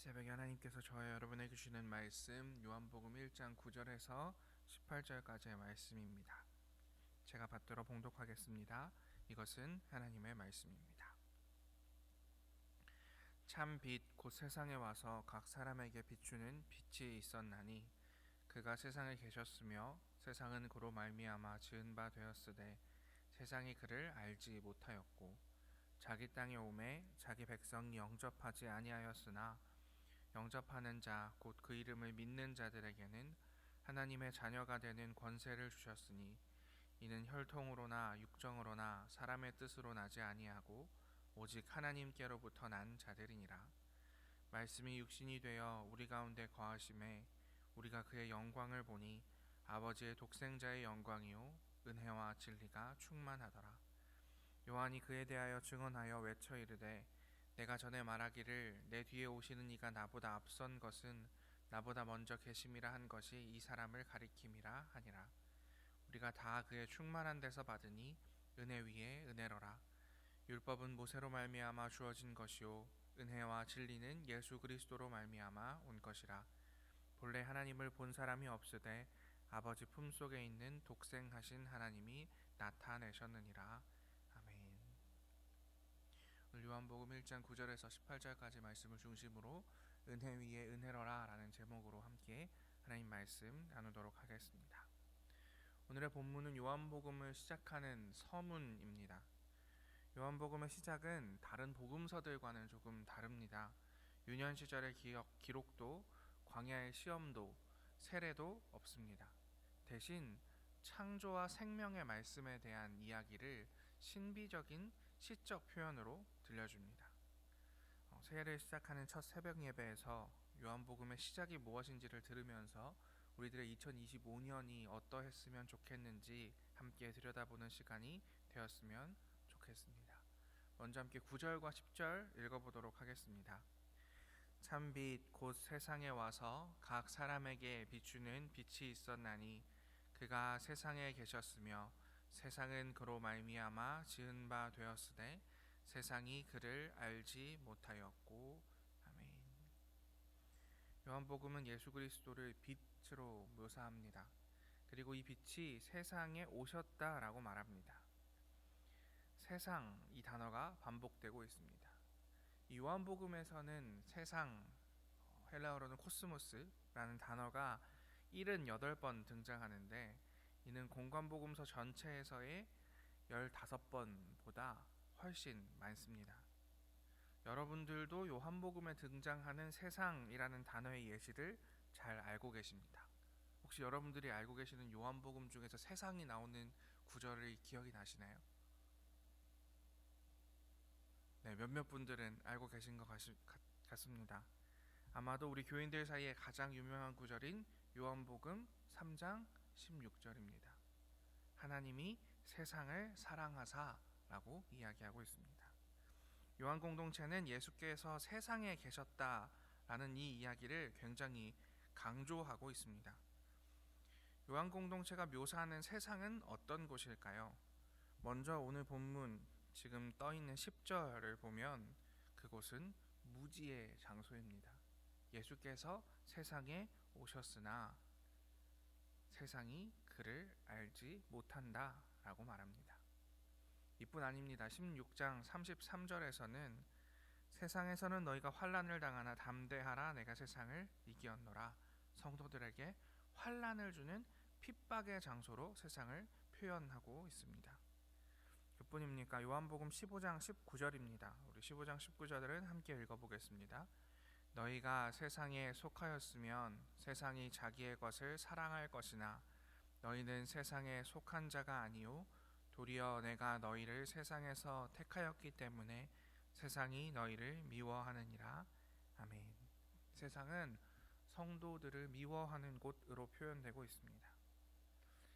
새벽에 하나님께서 저와 여러분에게 주시는 말씀 요한복음 1장 9절에서 18절까지의 말씀입니다. 제가 받들어 봉독하겠습니다. 이것은 하나님의 말씀입니다. 참 빛 곧 세상에 와서 각 사람에게 비추는 빛이 있었나니 그가 세상에 계셨으며 세상은 그로 말미암아 지은 바 되었으되 세상이 그를 알지 못하였고 자기 땅에 오매 자기 백성이 영접하지 아니하였으나 영접하는 자 곧 그 이름을 믿는 자들에게는 하나님의 자녀가 되는 권세를 주셨으니 이는 혈통으로나 육정으로나 사람의 뜻으로 나지 아니하고 오직 하나님께로부터 난 자들이니라. 말씀이 육신이 되어 우리 가운데 거하심에 우리가 그의 영광을 보니 아버지의 독생자의 영광이요 은혜와 진리가 충만하더라. 요한이 그에 대하여 증언하여 외쳐 이르되 내가 전에 말하기를 내 뒤에 오시는 이가 나보다 앞선 것은 나보다 먼저 계심이라 한 것이 이 사람을 가리킴이라 하니라. 우리가 다 그의 충만한 데서 받으니 은혜 위에 은혜로라. 율법은 모세로 말미암아 주어진 것이요 은혜와 진리는 예수 그리스도로 말미암아 온 것이라. 본래 하나님을 본 사람이 없으되 아버지 품속에 있는 독생하신 하나님이 나타내셨느니라. 아멘. 오늘 요한복음 1장 9절에서 18절까지 말씀을 중심으로 은혜 위에 은혜로라 라는 제목으로 함께 하나님 말씀 나누도록 하겠습니다. 오늘의 본문은 요한복음을 시작하는 서문입니다. 요한복음의 시작은 다른 복음서들과는 조금 다릅니다. 유년 시절의 기록도 광야의 시험도 세례도 없습니다. 대신 창조와 생명의 말씀에 대한 이야기를 신비적인 시적 표현으로 들려줍니다. 새해를 시작하는 첫 새벽 예배에서 요한복음의 시작이 무엇인지를 들으면서 우리들의 2025년이 어떠했으면 좋겠는지 함께 들여다보는 시간이 되었으면 좋겠습니다. 먼저 함께 9절과 10절 읽어보도록 하겠습니다. 참빛 곧 세상에 와서 각 사람에게 비추는 빛이 있었나니 그가 세상에 계셨으며 세상은 그로 말미암아 지은 바 되었으되 세상이 그를 알지 못하였고. 아멘. 요한복음은 예수 그리스도를 빛으로 묘사합니다. 그리고 이 빛이 세상에 오셨다라고 말합니다. 세상 이 단어가 반복되고 있습니다. 이 요한복음에서는 세상, 헬라어로는 코스모스라는 단어가 78번 등장하는데 이는 공관복음서 전체에서의 15번보다 훨씬 많습니다. 여러분들도 요한복음에 등장하는 세상이라는 단어의 예시를 잘 알고 계십니다. 혹시 여러분들이 알고 계시는 요한복음 중에서 세상이 나오는 구절을 기억이 나시나요? 네, 몇몇 분들은 알고 계신 것 같습니다. 아마도 우리 교인들 사이에 가장 유명한 구절인 요한복음 3장 16절입니다. 하나님이 세상을 사랑하사라고 이야기하고 있습니다. 요한 공동체는 예수께서 세상에 계셨다라는 이 이야기를 굉장히 강조하고 있습니다. 요한 공동체가 묘사하는 세상은 어떤 곳일까요? 먼저 오늘 본문 지금 떠있는 10절을 보면 그곳은 무지의 장소입니다. 예수께서 세상에 오셨으나 세상이 그를 알지 못한다 라고 말합니다. 이뿐 아닙니다. 16장 33절에서는 세상에서는 너희가 환난을 당하나 담대하라 내가 세상을 이기었노라. 성도들에게 환난을 주는 핍박의 장소로 세상을 표현하고 있습니다. 그뿐입니까? 요한복음 15장 19절입니다. 우리 15장 19절을 함께 읽어보겠습니다. 너희가 세상에 속하였으면 세상이 자기의 것을 사랑할 것이나 너희는 세상에 속한 자가 아니요 도리어 내가 너희를 세상에서 택하였기 때문에 세상이 너희를 미워하느니라. 아멘. 세상은 성도들을 미워하는 곳으로 표현되고 있습니다.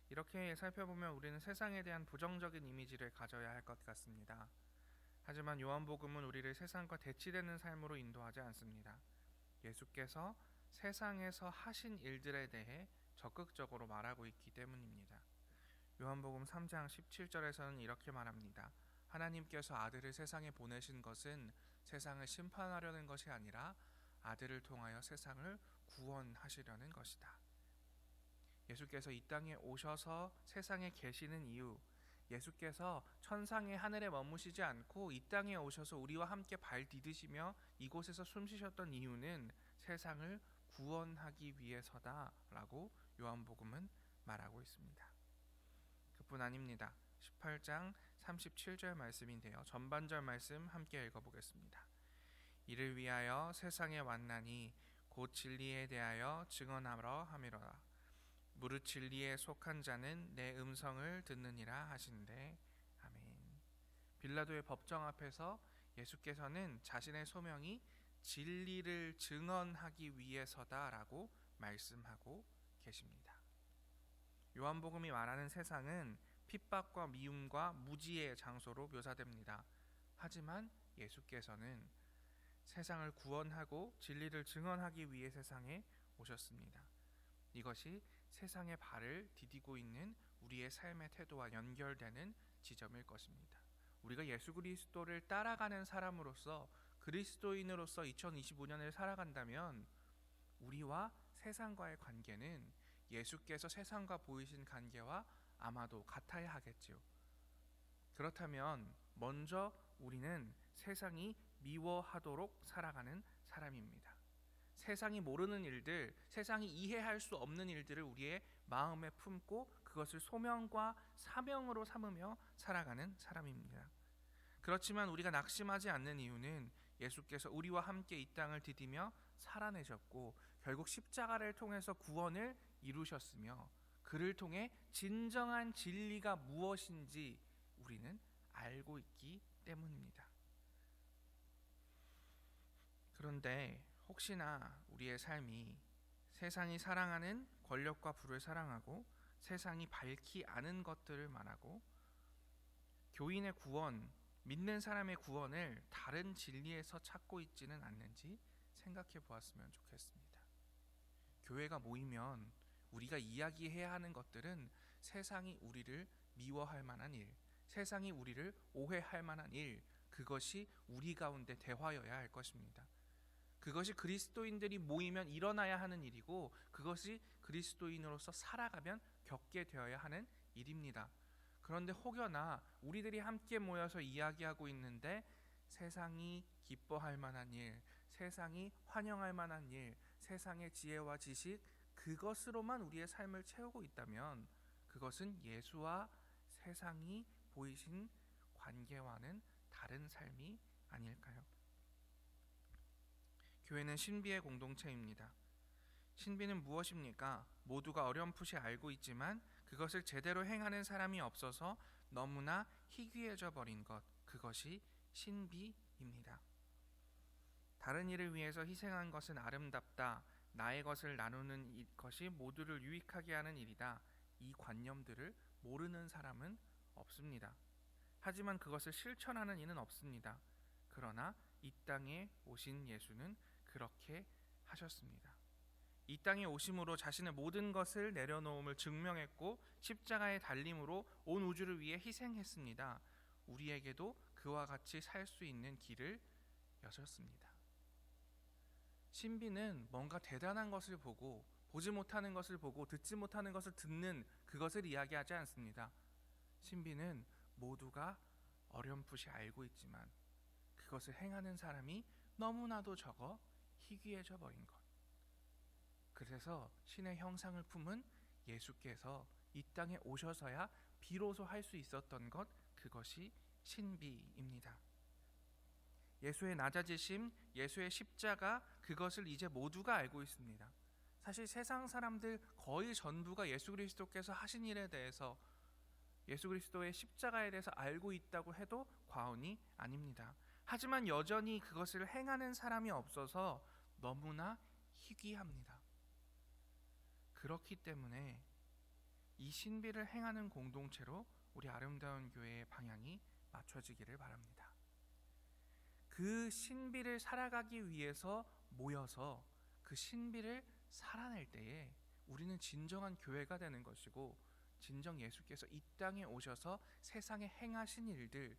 이렇게 살펴보면 우리는 세상에 대한 부정적인 이미지를 가져야 할 것 같습니다. 하지만 요한복음은 우리를 세상과 대치되는 삶으로 인도하지 않습니다. 예수께서 세상에서 하신 일들에 대해 적극적으로 말하고 있기 때문입니다. 요한복음 3장 17절에서는 이렇게 말합니다. 하나님께서 아들을 세상에 보내신 것은 세상을 심판하려는 것이 아니라 아들을 통하여 세상을 구원하시려는 것이다. 예수께서 이 땅에 오셔서 세상에 계시는 이유, 예수께서 천상의 하늘에 머무시지 않고 이 땅에 오셔서 우리와 함께 발 디디시며 이곳에서 숨쉬셨던 이유는 세상을 구원하기 위해서다라고 요한복음은 말하고 있습니다. 그뿐 아닙니다. 18장 37절 말씀인데요. 전반절 말씀 함께 읽어보겠습니다. 이를 위하여 세상에 왔나니 곧 진리에 대하여 증언하러 함이로라. 무릇 진리에 속한 자는 내 음성을 듣느니라 하신대. 아멘. 빌라도의 법정 앞에서 예수께서는 자신의 소명이 진리를 증언하기 위해서다라고 말씀하고 계십니다. 요한복음이 말하는 세상은 핍박과 미움과 무지의 장소로 묘사됩니다. 하지만 예수께서는 세상을 구원하고 진리를 증언하기 위해 세상에 오셨습니다. 이것이 세상의 발을 디디고 있는 우리의 삶의 태도와 연결되는 지점일 것입니다. 우리가 예수 그리스도를 따라가는 사람으로서 그리스도인으로서 2025년을 살아간다면 우리와 세상과의 관계는 예수께서 세상과 보이신 관계와 아마도 같아야 하겠지요. 그렇다면 먼저 우리는 세상이 미워하도록 살아가는 사람입니다. 세상이 모르는 일들, 세상이 이해할 수 없는 일들을 우리의 마음에 품고 그것을 소명과 사명으로 삼으며 살아가는 사람입니다. 그렇지만 우리가 낙심하지 않는 이유는 예수께서 우리와 함께 이 땅을 디디며 살아내셨고 결국 십자가를 통해서 구원을 이루셨으며 그를 통해 진정한 진리가 무엇인지 우리는 알고 있기 때문입니다. 그런데 혹시나 우리의 삶이 세상이 사랑하는 권력과 부를 사랑하고 세상이 밝히 아는 것들을 말하고 교인의 구원, 믿는 사람의 구원을 다른 진리에서 찾고 있지는 않는지 생각해 보았으면 좋겠습니다. 교회가 모이면 우리가 이야기해야 하는 것들은 세상이 우리를 미워할 만한 일, 세상이 우리를 오해할 만한 일, 그것이 우리 가운데 대화여야 할 것입니다. 그것이 그리스도인들이 모이면 일어나야 하는 일이고 그것이 그리스도인으로서 살아가면 겪게 되어야 하는 일입니다. 그런데 혹여나 우리들이 함께 모여서 이야기하고 있는데 세상이 기뻐할 만한 일, 세상이 환영할 만한 일, 세상의 지혜와 지식 그것으로만 우리의 삶을 채우고 있다면 그것은 예수와 세상이 보이신 관계와는 다른 삶이 아닐까요? 교회는 신비의 공동체입니다. 신비는 무엇입니까? 모두가 어렴풋이 알고 있지만 그것을 제대로 행하는 사람이 없어서 너무나 희귀해져 버린 것, 그것이 신비입니다. 다른 일을 위해서 희생한 것은 아름답다. 나의 것을 나누는 것이 모두를 유익하게 하는 일이다. 이 관념들을 모르는 사람은 없습니다. 하지만 그것을 실천하는 이는 없습니다. 그러나 이 땅에 오신 예수는 그렇게 하셨습니다. 이 땅에 오심으로 자신의 모든 것을 내려놓음을 증명했고 십자가의 달림으로 온 우주를 위해 희생했습니다. 우리에게도 그와 같이 살 수 있는 길을 여셨습니다. 신비는 뭔가 대단한 것을 보고 보지 못하는 것을 보고 듣지 못하는 것을 듣는 그것을 이야기하지 않습니다. 신비는 모두가 어렴풋이 알고 있지만 그것을 행하는 사람이 너무나도 적어 희귀해져 버린 것. 그래서 신의 형상을 품은 예수께서 이 땅에 오셔서야 비로소 할 수 있었던 것, 그것이 신비입니다. 예수의 낮아지심, 예수의 십자가, 그것을 이제 모두가 알고 있습니다. 사실 세상 사람들 거의 전부가 예수 그리스도께서 하신 일에 대해서, 예수 그리스도의 십자가에 대해서 알고 있다고 해도 과언이 아닙니다. 하지만 여전히 그것을 행하는 사람이 없어서 너무나 희귀합니다. 그렇기 때문에 이 신비를 행하는 공동체로 우리 아름다운 교회의 방향이 맞춰지기를 바랍니다. 그 신비를 살아가기 위해서 모여서 그 신비를 살아낼 때에 우리는 진정한 교회가 되는 것이고, 진정 예수께서 이 땅에 오셔서 세상에 행하신 일들,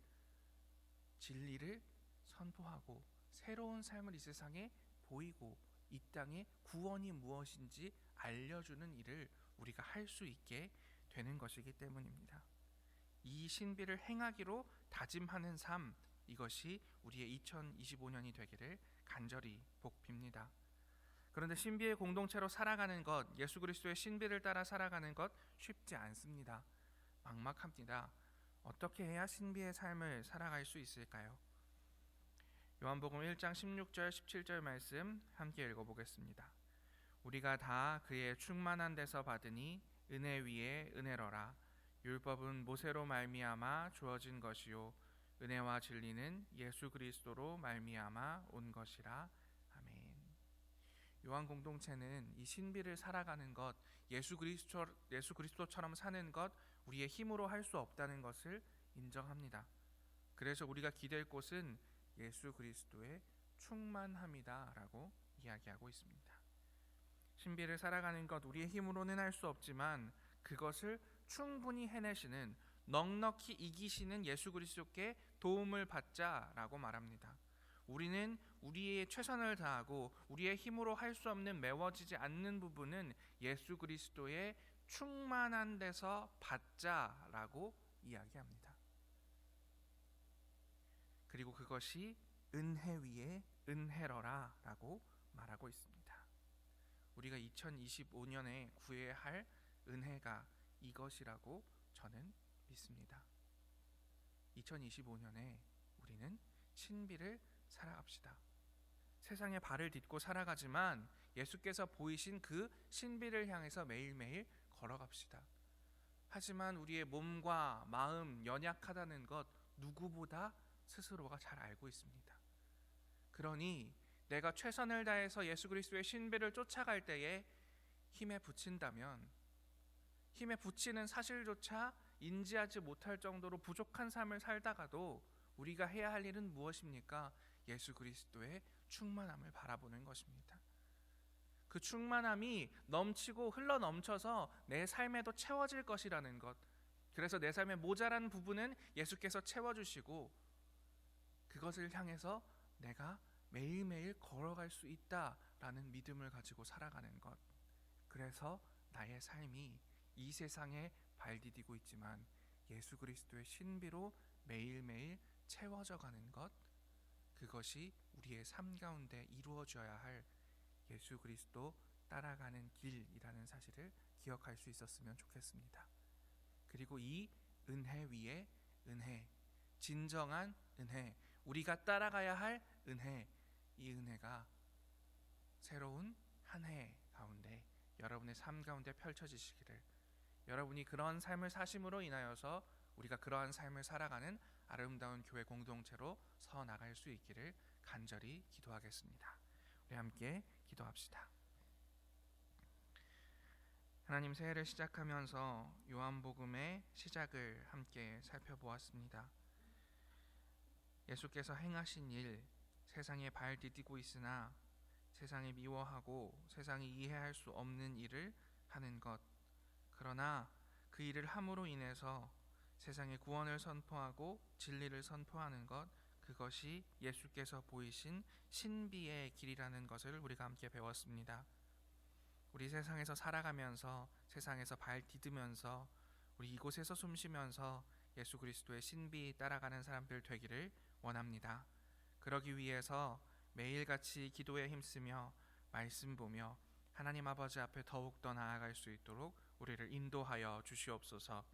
진리를 선포하고 새로운 삶을 이 세상에 보이고 이 땅의 구원이 무엇인지 알려주는 일을 우리가 할 수 있게 되는 것이기 때문입니다. 이 신비를 행하기로 다짐하는 삶, 이것이 우리의 2025년이 되기를 간절히 복빕니다. 그런데 신비의 공동체로 살아가는 것, 예수 그리스도의 신비를 따라 살아가는 것 쉽지 않습니다. 막막합니다. 어떻게 해야 신비의 삶을 살아갈 수 있을까요? 요한복음 1장 16절 17절 말씀 함께 읽어보겠습니다. 우리가 다 그의 충만한 데서 받으니 은혜 위에 은혜로라. 율법은 모세로 말미암아 주어진 것이요 은혜와 진리는 예수 그리스도로 말미암아 온 것이라. 아멘. 요한 공동체는 이 신비를 살아가는 것, 예수 그리스도처럼 사는 것, 우리의 힘으로 할 수 없다는 것을 인정합니다. 그래서 우리가 기댈 곳은 예수 그리스도의 충만함이다라고 이야기하고 있습니다. 신비를 살아가는 것, 우리의 힘으로는 할 수 없지만 그것을 충분히 해내시는, 넉넉히 이기시는 예수 그리스도께 도움을 받자라고 말합니다. 우리는 우리의 최선을 다하고 우리의 힘으로 할 수 없는, 메워지지 않는 부분은 예수 그리스도의 충만한 데서 받자라고 이야기합니다. 그리고 그것이 은혜 위에 은혜러라 라고 말하고 있습니다. 우리가 2025년에 구해야 할 은혜가 이것이라고 저는 믿습니다. 2025년에 우리는 신비를 살아갑시다. 세상에 발을 딛고 살아가지만 예수께서 보이신 그 신비를 향해서 매일매일 걸어갑시다. 하지만 우리의 몸과 마음 연약하다는 것 누구보다 스스로가 잘 알고 있습니다. 그러니 내가 최선을 다해서 예수 그리스도의 신비를 쫓아갈 때에 힘에 부친다면, 힘에 부치는 사실조차 인지하지 못할 정도로 부족한 삶을 살다가도 우리가 해야 할 일은 무엇입니까? 예수 그리스도의 충만함을 바라보는 것입니다. 그 충만함이 넘치고 흘러넘쳐서 내 삶에도 채워질 것이라는 것, 그래서 내 삶의 모자란 부분은 예수께서 채워주시고 그것을 향해서 내가 매일매일 걸어갈 수 있다라는 믿음을 가지고 살아가는 것, 그래서 나의 삶이 이 세상에 발디디고 있지만 예수 그리스도의 신비로 매일매일 채워져 가는 것, 그것이 우리의 삶 가운데 이루어져야 할 예수 그리스도 따라가는 길이라는 사실을 기억할 수 있었으면 좋겠습니다. 그리고 이 은혜 위에 은혜, 진정한 은혜, 우리가 따라가야 할 은혜, 이 은혜가 새로운 한 해 가운데 여러분의 삶 가운데 펼쳐지시기를, 여러분이 그러한 삶을 사심으로 인하여서 우리가 그러한 삶을 살아가는 아름다운 교회 공동체로 서 나갈 수 있기를 간절히 기도하겠습니다. 우리 함께 기도합시다. 하나님, 새해를 시작하면서 요한복음의 시작을 함께 살펴보았습니다. 예수께서 행하신 일, 세상에 발 디디고 있으나 세상이 미워하고 세상이 이해할 수 없는 일을 하는 것, 그러나 그 일을 함으로 인해서 세상에 구원을 선포하고 진리를 선포하는 것, 그것이 예수께서 보이신 신비의 길이라는 것을 우리가 함께 배웠습니다. 우리 세상에서 살아가면서, 세상에서 발 디디면서, 우리 이곳에서 숨쉬면서 예수 그리스도의 신비 따라가는 사람들 되기를 원합니다. 그러기 위해서 매일같이 기도에 힘쓰며 말씀 보며 하나님 아버지 앞에 더욱더 나아갈 수 있도록 우리를 인도하여 주시옵소서.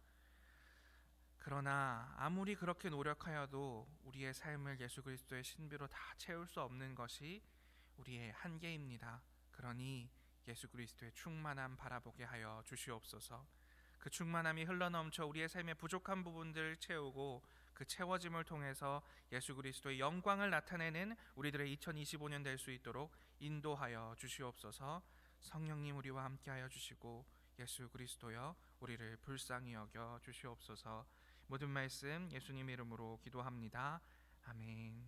그러나 아무리 그렇게 노력하여도 우리의 삶을 예수 그리스도의 신비로 다 채울 수 없는 것이 우리의 한계입니다. 그러니 예수 그리스도의 충만함 바라보게 하여 주시옵소서. 그 충만함이 흘러넘쳐 우리의 삶의 부족한 부분들을 채우고 그 채워짐을 통해서 예수 그리스도의 영광을 나타내는 우리들의 2025년 될 수 있도록 인도하여 주시옵소서. 성령님 우리와 함께하여 주시고 예수 그리스도여 우리를 불쌍히 여겨 주시옵소서. 모든 말씀 예수님 이름으로 기도합니다. 아멘.